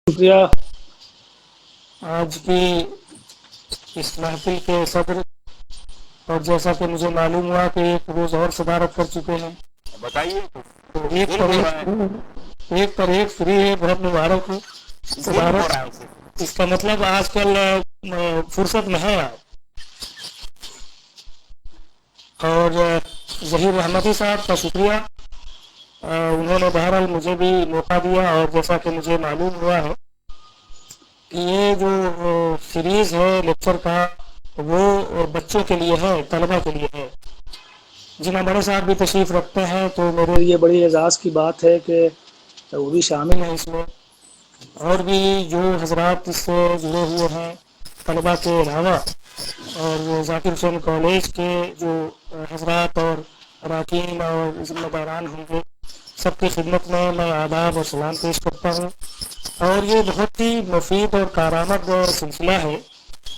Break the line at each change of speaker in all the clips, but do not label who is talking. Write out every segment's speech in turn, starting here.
शुक्रिया। आज की इस महफिल के सदर, और जैसा कि मुझे मालूम हुआ कि एक रोज और सदारत कर चुके हैं।
बताइए
तो एक पर एक फ्री है, बहुत मुबारक हो सदारत। इसका मतलब आजकल फुर्सत में है आप। और जहीर रहमती साहब का शुक्रिया, उन्होंने बहरहाल मुझे भी मौका दिया। और जैसा कि मुझे मालूम हुआ है कि ये जो सीरीज है लेक्चर का, वो बच्चों के लिए है, तलबा के लिए है। जिना बड़े साहब भी तशरीफ़ रखते हैं, तो मेरे लिए बड़ी एजाज़ की बात है कि वो भी शामिल हैं इसमें। और भी जो हजरात इससे जुड़े हुए हैं तलबा के अलावा, और ज़ाकिर हुसैन कॉलेज के जो हजरात और अरकान और ज़िम्मेदारान होंगे, सबकी खिदमत में मैं आदाब और सलाम पेश करता हूँ। और ये बहुत ही मुफीद और कारआमद सिलसिला है।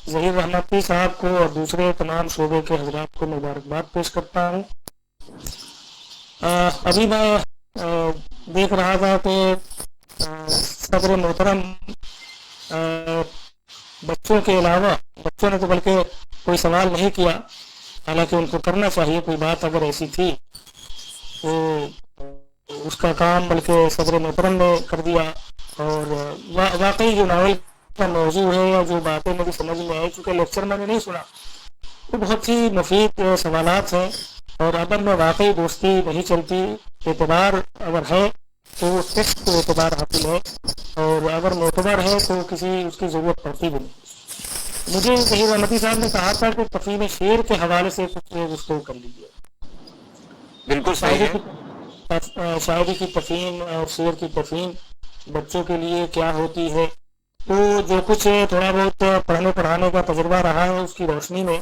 ज़हीर रहमती साहब को और दूसरे तमाम शोबे के हजरात को मुबारकबाद पेश करता हूँ। अभी मैं देख रहा था कि सदर मोहतरम बच्चों के अलावा, बच्चों ने तो बल्कि कोई सवाल नहीं किया, हालांकि उनको करना चाहिए, कोई बात अगर ऐसी थी तो उसका काम बल्कि सदर मोहतरम ने कर दिया। और वाकई जो नावल का मौजू है या जो बातें मेरी समझ में आई, चूँकि लेक्चर मैंने नहीं सुना, तो बहुत ही मुफीद सवालात हैं। और अगर में वाकई दोस्ती नहीं चलती, एतबार अगर है तो टेस्ट को एतबार हासिल है, और अगर मोतबर है तो किसी उसकी ज़रूरत पड़ती भी नहीं। मुझे ज़हीर रहमती साहब ने कहा था कि तफ़हीम शेर के हवाले से कुछ गुफ्तगू कर लीजिए।
बिल्कुल सही है।
शायरी की तफ़हीम और शेर की तफ़हीम बच्चों के लिए क्या होती है, तो जो कुछ थोड़ा बहुत पढ़ने पढ़ाने का तजुर्बा रहा है, उसकी रोशनी में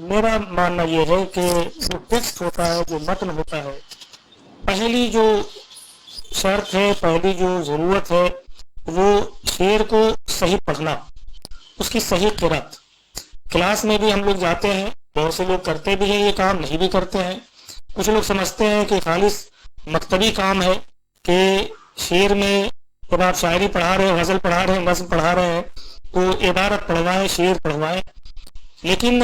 मेरा मानना ये है कि जो टेक्स्ट होता है, जो मतन होता है, पहली जो शर्त है, पहली जो ज़रूरत है, वो शेर को सही पढ़ना, उसकी सही क़िरात। क्लास में भी हम लोग जाते हैं, बहुत से लोग करते भी हैं ये काम, नहीं भी करते हैं। कुछ लोग समझते हैं कि खालिस मकतबी काम है कि शेर में जब आप शायरी पढ़ा रहे हैं, गज़ल पढ़ा रहे हैं, नज़्म पढ़ा रहे हैं, तो इबारत पढ़वाएं, शेर पढ़वाएं। लेकिन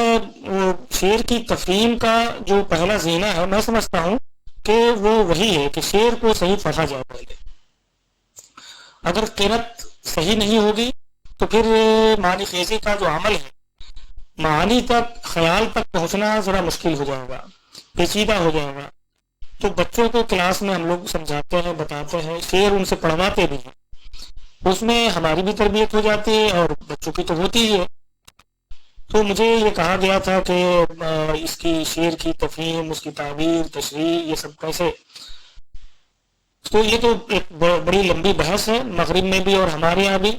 शेर की तफ़हीम का जो पहला ज़ीना है, मैं समझता हूँ कि वो वही है कि शेर को सही पढ़ा जाए पहले। अगर क़िरात सही नहीं होगी तो फिर मानी खेजी का जो अमल है, मानी तक, ख्याल तक पहुँचना ज़रा मुश्किल हो जाएगा, पेचीदा हो जाएगा। तो बच्चों को क्लास में हम लोग समझाते हैं, बताते हैं, शेर उनसे पढ़वाते भी हैं, उसमें हमारी भी तरबियत हो जाती है और बच्चों की तो होती ही है। तो मुझे ये कहा गया था कि इसकी शेर की तफ़हीम, उसकी ताबीर, तशरीह, ये सब कैसे। तो ये तो एक बड़ी लंबी बहस है, मगरिब में भी और हमारे यहाँ भी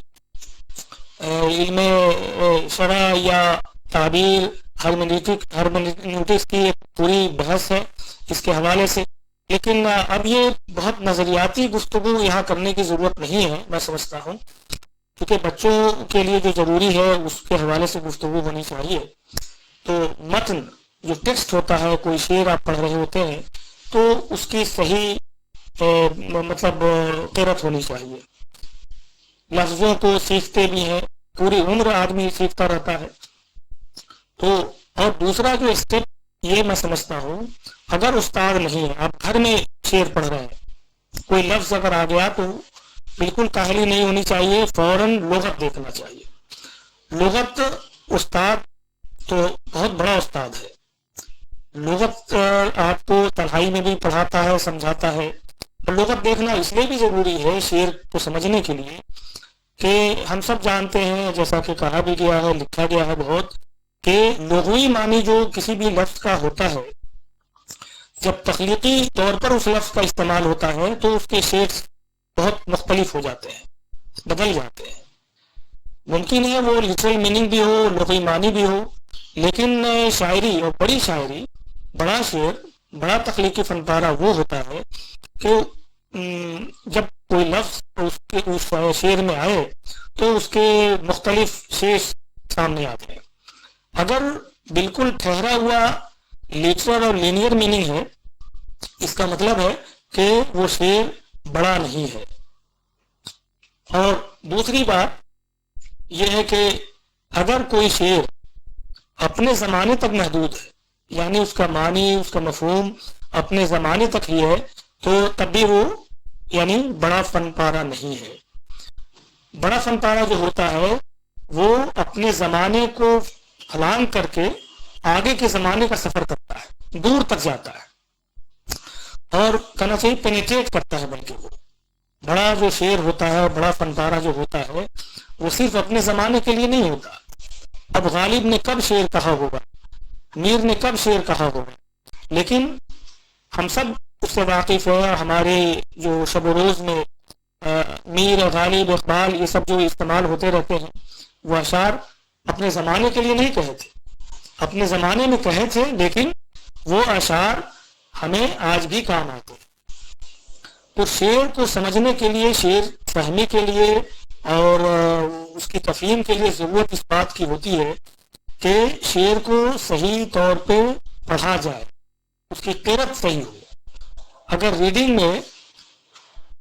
इल्म शरा या ताबीर, हरमनीटिक्स की एक पूरी बहस है इसके हवाले से। लेकिन अब ये बहुत नज़रियाती गुफ्तगू यहाँ करने की ज़रूरत नहीं है, मैं समझता हूँ, क्योंकि बच्चों के लिए जो ज़रूरी है उसके हवाले से गुफ्तगू होनी चाहिए। तो मतन, जो टेक्स्ट होता है, कोई शेर आप पढ़ रहे होते हैं, तो उसकी सही मतलब क़िरात होनी चाहिए। लफ्ज़ों को सीखते भी हैं, पूरी उम्र आदमी सीखता रहता है। तो और दूसरा जो स्टेप, ये मैं समझता हूँ, अगर उस्ताद नहीं है, आप घर में शेर पढ़ रहे हैं, कोई लफ्ज़ अगर आ गया तो बिल्कुल काहली नहीं होनी चाहिए, फौरन लुगत देखना चाहिए। लुगत, उस्ताद तो बहुत बड़ा उस्ताद है, लुगत आपको तन्हाई में भी पढ़ाता है, समझाता है। और लुगत देखना इसलिए भी ज़रूरी है शेर को समझने के लिए कि हम सब जानते हैं, जैसा कि कहा भी गया है, लिखा गया है बहुत, कि लुग़वी मानी जो किसी भी लफ्ज़ का होता है, जब तख्लीकी तौर पर उस लफ्ज़ का इस्तेमाल होता है तो उसके शेर बहुत मुख्तलिफ हो जाते हैं, बदल जाते हैं। मुमकिन है वो लिटरल मीनिंग भी हो, लुग़वी मानी भी हो, लेकिन शायरी और बड़ी शायरी, बड़ा शेर, बड़ा तख्लीकी फनपारा वो होता है कि जब कोई लफ्ज़ उसके उस शेर में आए तो उसके मुख्तलिफ शेर सामने आते हैं। अगर बिल्कुल ठहरा हुआ लिटरल और लीनियर मीनिंग है, इसका मतलब है कि वो शेर बड़ा नहीं है, और दूसरी बात यह है कि अगर कोई शेर अपने ज़माने तक महदूद है, यानी उसका मानी, उसका मफहूम अपने ज़माने तक ही है, तो तब भी वो यानी बड़ा फन पारा नहीं है। बड़ा फन पारा जो होता है वो अपने ज़माने को फलांग करके आगे के ज़माने का सफ़र करता है, दूर तक जाता है और कहना चाहिए पेनिट्रेट करता है। बल्कि वो बड़ा जो शेर होता है, बड़ा फनपारा जो होता है, वो सिर्फ अपने ज़माने के लिए नहीं होता। अब गालिब ने कब शेर कहा होगा, मीर ने कब शेर कहा होगा, लेकिन हम सब उससे वाकिफ़ है। हमारे जो शब रोज़ में मीर और गालिब, इकबाल, ये सब जो इस्तेमाल होते रहते हैं, वो अशार अपने ज़माने के लिए नहीं कहे थे, अपने ज़माने में कहे थे, लेकिन वो अशार हमें आज भी काम आते हैं। तो शेर को समझने के लिए, शेर फहमी के लिए और उसकी तफहीम के लिए ज़रूरत इस बात की होती है कि शेर को सही तौर पे पढ़ा जाए, उसकी क़िरात सही हो। अगर रीडिंग में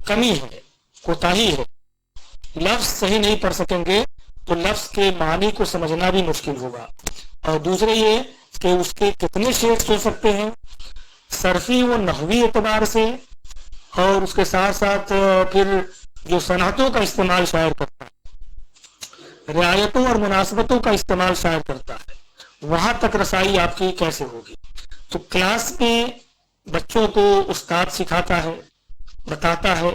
कमी है, कोताही है, लफ्ज़ सही नहीं पढ़ सकेंगे तो लफ्ज़ के मानी को समझना भी मुश्किल होगा। और दूसरे ये कि उसके कितने शेर हो सकते हैं, सरफी व नहवी एतबार से, और उसके साथ साथ फिर जो सनअतों का इस्तेमाल शायर करता है, रियायतों और मुनासबतों का इस्तेमाल शायर करता है, वहाँ तक रसाई आपकी कैसे होगी। तो क्लास में बच्चों को उस्ताद सिखाता है, बताता है,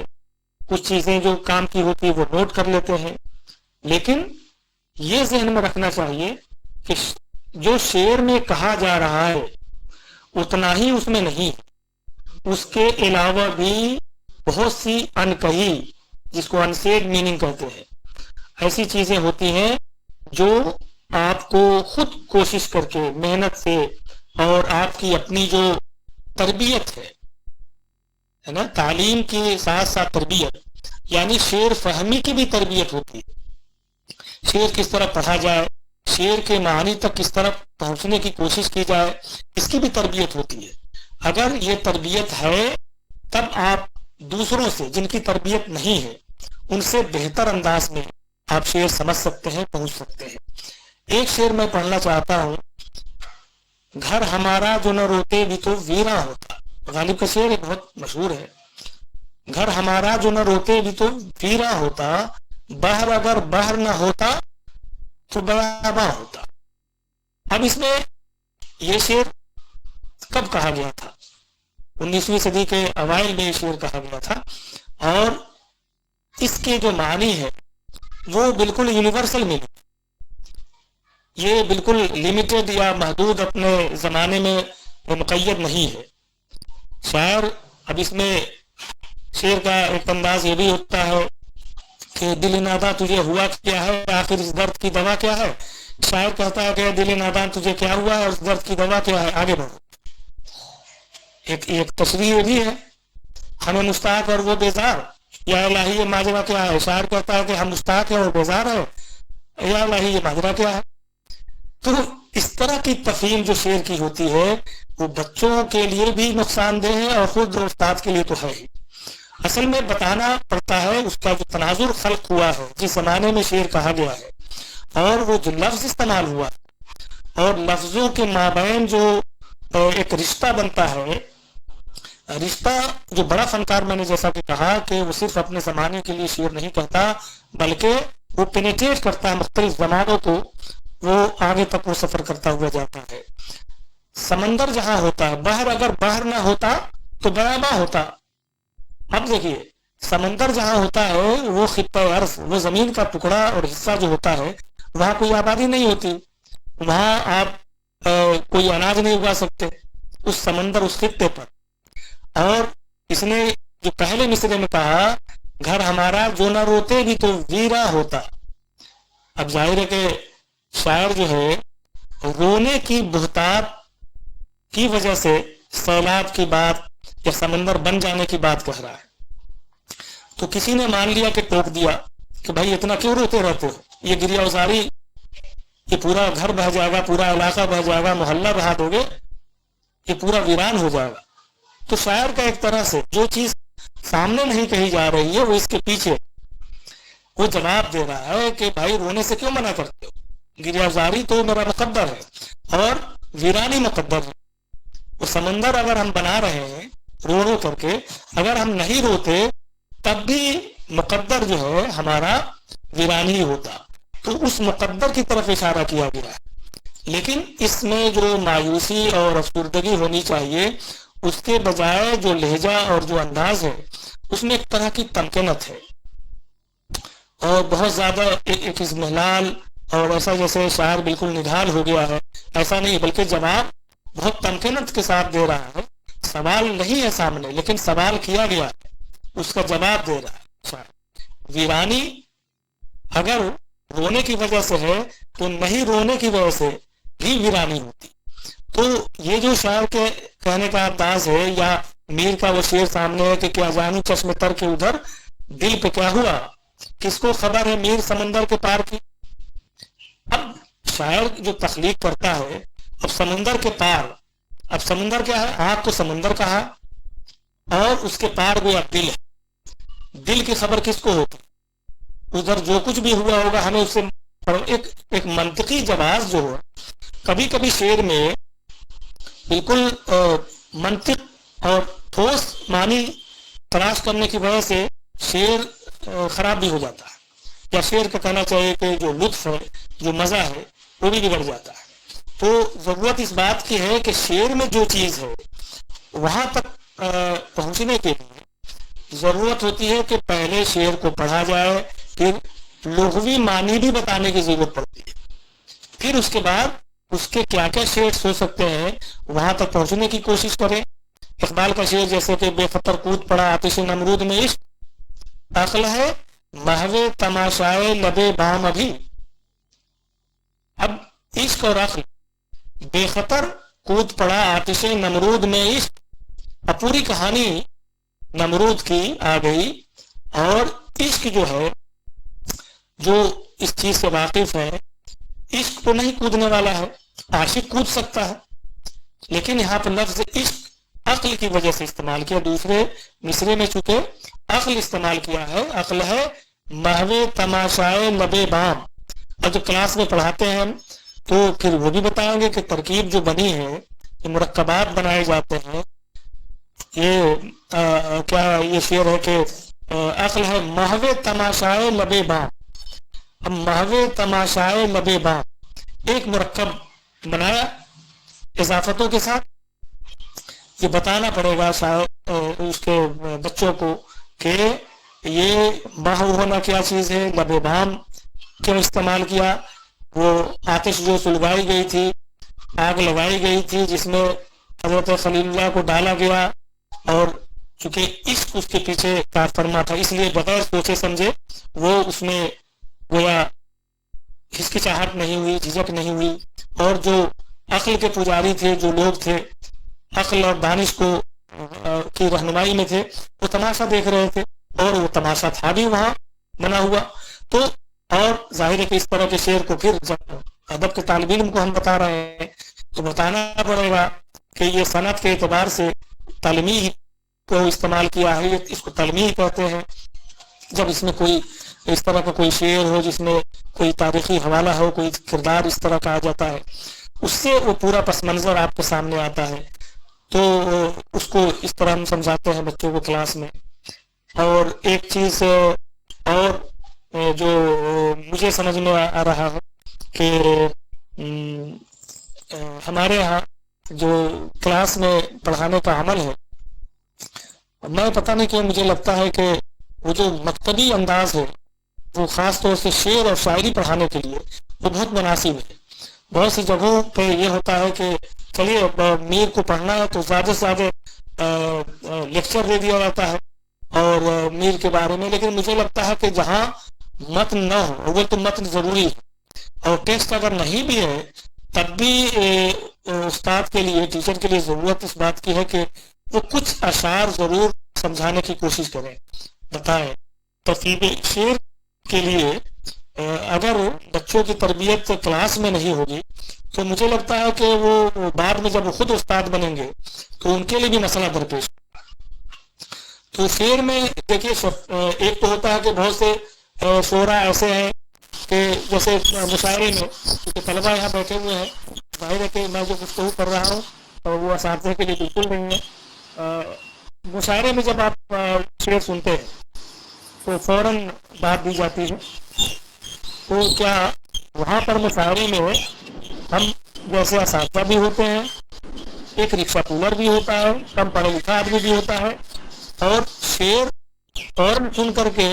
कुछ चीज़ें जो काम की होती है वो नोट कर लेते हैं, लेकिन ये जहन में रखना चाहिए कि जो शेर में कहा जा रहा है उतना ही उसमें नहीं, उसके अलावा भी बहुत सी अनकही, जिसको अनसेड मीनिंग कहते हैं, ऐसी चीजें होती हैं जो आपको खुद कोशिश करके, मेहनत से, और आपकी अपनी जो तरबियत है ना, तालीम के साथ साथ तरबियत, यानी शेर फहमी की भी तरबियत होती है। शेर किस तरह पढ़ा जाए, शेर के मानी तक किस तरह पहुंचने की कोशिश की जाए, इसकी भी तरबियत होती है। अगर ये तरबियत है तब आप दूसरों से, जिनकी तरबियत नहीं है, उनसे बेहतर अंदाज में आप शेर समझ सकते हैं, पहुंच सकते हैं। एक शेर मैं पढ़ना चाहता हूं, घर हमारा जो न रोते भी तो वीरा होता। गालिब का शेर बहुत मशहूर है। घर हमारा जो न रोते भी तो वीरा होता, बहर अगर बहर न होता तो बराबा होता। अब इसमें ये शेर कब कहा गया था? 19वीं सदी के अवाइल में ये शेर कहा गया था, और इसके जो मानी है वो बिल्कुल यूनिवर्सल मीनिंग, ये बिल्कुल लिमिटेड या महदूद अपने ज़माने में मुक़य्यद नहीं है। शायर, अब इसमें शेर का एक अंदाज ये भी होता है कि दिल नादा तुझे हुआ क्या है, आखिर इस दर्द की दवा क्या है। शायर कहता है कि दिल नादा तुझे क्या हुआ है और इस दर्द की दवा क्या है, आगे बढ़ो। एक तशरीह भी है, हमें मुस्ताक और वो बेजार, या इलाही ये माजरा क्या है। शायर कहता है कि हम मुस्ताक है और बेजार है, या इलाही ये माजरा क्या है। तो इस तरह की तफहीम जो शेर की होती है वो बच्चों के लिए भी नुकसानदेह है और खुद उस्ताद के लिए तो है ही। असल में बताना पड़ता है उसका जो तनाजुर खल्क हुआ है, जिस जमाने में शेर कहा गया है, और वो जो लफ्ज इस्तेमाल हुआ और लफ्जों के माबैन जो एक रिश्ता बनता है, रिश्ता जो बड़ा फनकार, मैंने जैसा कि कहा कि वो सिर्फ अपने जमाने के लिए शेर नहीं कहता, बल्कि वो पेनिट्रेट करता है मुख्तलिफ जमानों को, वो आगे तक वो सफर करता हुआ जाता है। समंदर जहां होता है, बहर अगर बहर ना होता तो बराबा होता। अब देखिए, समंदर जहां होता है वो खित्ता अर्ज़, वो जमीन का टुकड़ा और हिस्सा जो होता है, वहां कोई आबादी नहीं होती, वहां आप कोई अनाज नहीं उगा सकते उस समंदर, उस खित्ते पर। और इसने जो पहले मिसरे में कहा, घर हमारा जो न रोते भी तो वीरा होता। अब जाहिर है कि शायर जो है रोने की बुहतात की वजह से सैलाब की बात या समंदर बन जाने की बात कह रहा है। तो किसी ने मान लिया कि टोक दिया कि भाई इतना क्यों रोते रहते हो, ये गिरिया उजारी, ये पूरा घर बह जाएगा, पूरा इलाका बह जाएगा, मोहल्ला बहा दोगे, ये पूरा वीरान हो जाएगा। तो शायर का एक तरह से जो चीज सामने नहीं कही जा रही है वो इसके पीछे, وہ जवाब दे रहा है कि भाई रोने से क्यों मना करते हो, गिरफ्तारी तो मेरा मुकद्दर है और वीरानी मुकद्दर है। वो समंदर अगर हम बना रहे हैं रो रो करके, अगर हम नहीं रोते तब भी मुकद्दर जो है हमारा वीरानी ही होता। तो उस मुकद्दर की तरफ इशारा किया गया है, लेकिन इसमें जो मायूसी और अफसुर्दगी होनी चाहिए उसके बजाय जो लहजा और जो अंदाज है उसमें एक तरह की तमकीनत है और बहुत ज्यादा एक इज़्मिलाल और ऐसा जैसे शायर बिल्कुल निढाल हो गया है, ऐसा नहीं, बल्कि जवाब बहुत तमकीनत के साथ दे रहा है। सवाल नहीं है सामने लेकिन सवाल किया गया है, उसका जवाब दे रहा है शायर। वीरानी अगर रोने की वजह से है तो नहीं रोने की वजह से भी वीरानी होती। तो ये जो शायर के कहने का अंदाज है या मीर का वो शेर सामने है कि क्या जानू चश्मे तर के उधर दिल पे क्या हुआ, किसको खबर है मीर समंदर के पार की। अब शायर जो तख्लीक करता है, अब समुंदर के पार, अब समुंदर क्या है, आग को समुंदर कहा और उसके पार गोया दिल है। दिल की खबर किसको होती, उधर जो कुछ भी हुआ होगा हमें उससे एक मंतकी जवाब जो है। कभी कभी शेर में बिल्कुल मंतिक और ठोस मानी तलाश करने की वजह से शेर खराब भी हो जाता है, या शेर का कहना चाहिए कि जो लुत्फ है, जो मजा है, वो भी बिगड़ जाता है। तो जरूरत इस बात की है कि शेर में जो चीज है वहां तक पहुंचने के लिए जरूरत होती है कि पहले शेर को पढ़ा जाए, फिर लुग़वी मानी भी बताने की जरूरत पड़ती है, फिर उसके बाद उसके क्या क्या शेड्स हो सकते हैं वहां तक पहुंचने की कोशिश करें। इकबाल का शेर जैसे कि बेखतर कूद पड़ा आतिश नमरूद में इश्क, अक्ल है महवे तमाशाए लबे बाम अभी। अब इश्क और अक्ल, बेखतर कूद पड़ा आतिश नमरूद में इश्क, अब पूरी कहानी नमरूद की आ गई और इश्क जो है, जो इस चीज से वाकिफ है, इश्क तो नहीं कूदने वाला है, आशिक कूद सकता है, लेकिन यहाँ पर लफ्ज इश्क अक्ल की वजह से इस्तेमाल किया। दूसरे मिसरे में चूंकि अक्ल इस्तेमाल किया है, अक्ल है महवे तमाशाए लबे बाम। और जब क्लास में पढ़ाते हैं हम तो फिर वो भी बताएंगे कि तरकीब जो बनी है, ये मुरक्कबात बनाए जाते हैं, ये क्या ये शेर है कि अक्ल है महवे तमाशाए लबे बाम। अब महवे तमाशाए लबे बाम एक मुरक्कब बनाया इजाफतों के साथ, ये बताना पड़ेगा शायद उसके बच्चों को कि ये बाह होना क्या चीज है, लबे बाम क्यों इस्तेमाल किया। वो आतिश जो सुलगाई गई थी, आग लगाई गई थी जिसमें हजरत खलीलुल्लाह को डाला गया, और चूंकि इश्क उसके पीछे कारफरमा था इसलिए बगैर सोचे समझे वो उसमें गोया हिचकिचाहट नहीं हुई, झिझक नहीं हुई। और जो अक्ल के पुजारी थे, जो लोग थे अक्ल और दानिश को की रहनुमाई में थे, वो तमाशा देख रहे थे और वो तमाशा था भी वहां बना हुआ। तो और जाहिर है कि इस तरह के शेर को फिर जब अदब के तालिब इल्म को हम बता रहे हैं तो बताना पड़ेगा कि ये सनत के एतबार से तालीमी को इस्तेमाल किया है, इसको तालीमी कहते हैं। जब इसमें कोई इस तरह का कोई शेर हो जिसमें कोई तारीखी हवाला हो, कोई किरदार इस तरह का आ जाता है, उससे वो पूरा पस मंजर आपके सामने आता है, तो उसको इस तरह हम समझाते हैं बच्चों को क्लास में। और एक चीज और जो मुझे समझ में आ रहा है कि हमारे यहाँ जो क्लास में पढ़ाने का अमल है, मैं पता नहीं क्यों मुझे लगता है कि वो जो मकतबी अंदाज है वो खास तौर से शेर और शायरी पढ़ाने के लिए वो बहुत मुनासिब है। बहुत सी जगहों पे ये होता है कि चलिए मीर को पढ़ना है तो ज्यादा से ज्यादा लेक्चर दे दिया जाता है और मीर के बारे में, लेकिन मुझे लगता है कि जहाँ मतन न हो वो तो मतन जरूरी है, और टेक्स्ट अगर नहीं भी है तब भी उस्ताद के लिए, टीचर के लिए जरूरत इस बात की है कि वो कुछ अशार जरूर समझाने की कोशिश करें, बताएं। तरतीब शेर के लिए अगर बच्चों की तरबियत क्लास में नहीं होगी तो मुझे लगता है कि वो बाद में जब वो खुद उस्ताद बनेंगे तो उनके लिए भी मसला दरपेश। तो शेर में देखिए एक तो होता है कि बहुत से शोरा ऐसे हैं कि जैसे मुशायरे में, क्योंकि तलबा यहाँ बैठे हुए हैं, जाहिर है कि मैं जो गुफ्तगू कर रहा हूँ और वो असातिज़ा के लिए बिल्कुल नहीं है। मुशायरे में जब आप शेर सुनते हैं तो फ़ौरन बात दी जाती है, तो क्या वहाँ पर मुशायरे में हम जैसे असातिज़ा भी होते हैं, एक रिक्शा पुलर भी होता है, कम पढ़ा लिखा आदमी भी होता है, और शेर फौरन सुन करके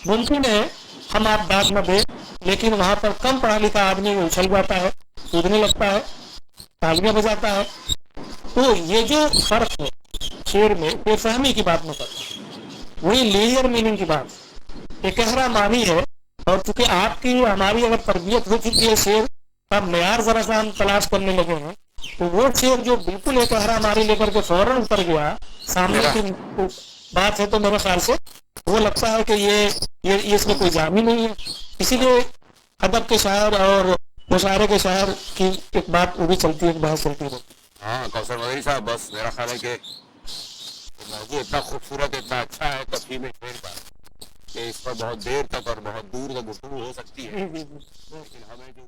मुमकिन है हम आप बात न दें, लेकिन वहाँ पर कम पढ़ा लिखा आदमी उछल जाता है, कूदने लगता है, तालियां बजाता है। तो ये जो फर्क है शेर में, ये फहमी की बात न कर, वही लेयर मीनिंग की बात, ये गहरा मानी है। और चूंकि आपकी हमारी अगर तरबियत हो चुकी है शेर का मेयार जरा सा हम तलाश करने लगे हैं, तो वो शेर जो बिल्कुल एक गहरा मानी लेकर के फौरन उतर गया सामने की बात है, तो मेरे ख्याल से वो लगता है कि ये इसमें कोई जाम ही नहीं है। इसीलिए अदब के शायर और मुशायरे के शायर की एक बात वो भी चलती है, एक बहस चलती है।
हाँ कौसर मदनी साहब, बस मेरा ख्याल है कि मौजूद इतना खूबसूरत, इतना अच्छा है तफहीम शेर का कि इस पर बहुत देर तक और बहुत दूर तक गुफ्तगू हो सकती है, लेकिन हमें जो